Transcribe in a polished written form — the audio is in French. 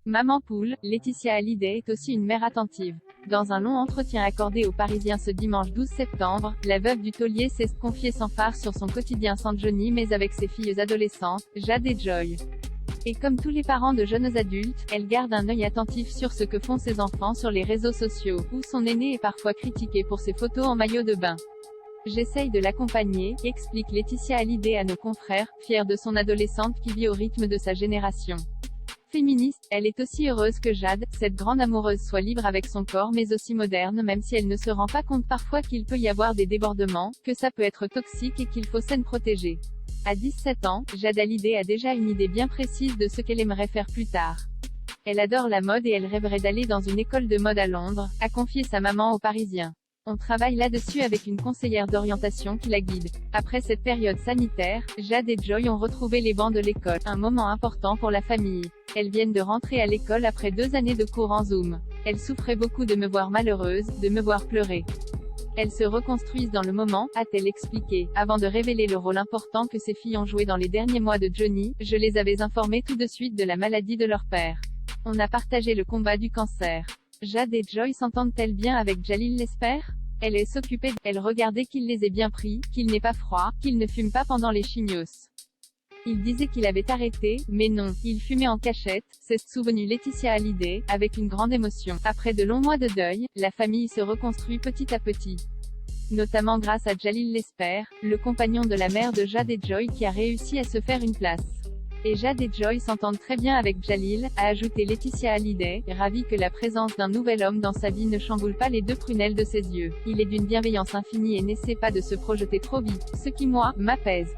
Maman poule, Laetitia Hallyday est aussi une mère attentive. Dans un long entretien accordé aux Parisiens ce dimanche 12 septembre, la veuve du taulier s'est confiée sans phare sur son quotidien sans Johnny mais avec ses filles adolescentes, Jade et Joy. Et comme tous les parents de jeunes adultes, elle garde un œil attentif sur ce que font ses enfants sur les réseaux sociaux, où son aîné est parfois critiqué pour ses photos en maillot de bain. J'essaye de l'accompagner, explique Laetitia Hallyday à nos confrères, fière de son adolescente qui vit au rythme de sa génération. Féministe, elle est aussi heureuse que Jade, cette grande amoureuse, soit libre avec son corps mais aussi moderne même si elle ne se rend pas compte parfois qu'il peut y avoir des débordements, que ça peut être toxique et qu'il faut s'en protéger. À 17 ans, Jade Hallyday a déjà une idée bien précise de ce qu'elle aimerait faire plus tard. Elle adore la mode et elle rêverait d'aller dans une école de mode à Londres, a confié sa maman aux Parisiens. On travaille là-dessus avec une conseillère d'orientation qui la guide. Après cette période sanitaire, Jade et Joy ont retrouvé les bancs de l'école, un moment important pour la famille. Elles viennent de rentrer à l'école après 2 années de cours en Zoom. Elles souffraient beaucoup de me voir malheureuse, de me voir pleurer. Elles se reconstruisent dans le moment, a-t-elle expliqué. Avant de révéler le rôle important que ces filles ont joué dans les derniers mois de Johnny, je les avais informées tout de suite de la maladie de leur père. On a partagé le combat du cancer. Jade et Joy s'entendent-elles bien avec Jalil l'espère? Elle s'occupait, elle regardait qu'il les ait bien pris, qu'il n'ait pas froid, qu'il ne fume pas pendant les chignos. Il disait qu'il avait arrêté, mais non, il fumait en cachette, s'est souvenue Laetitia Hallyday, avec une grande émotion. Après de longs mois de deuil, la famille se reconstruit petit à petit. Notamment grâce à Jalil l'espère, le compagnon de la mère de Jade et Joy qui a réussi à se faire une place. Et Jade et Joy s'entendent très bien avec Jalil, a ajouté Laetitia Hallyday, ravie que la présence d'un nouvel homme dans sa vie ne chamboule pas les 2 prunelles de ses yeux. Il est d'une bienveillance infinie et n'essaie pas de se projeter trop vite, ce qui moi, m'apaise.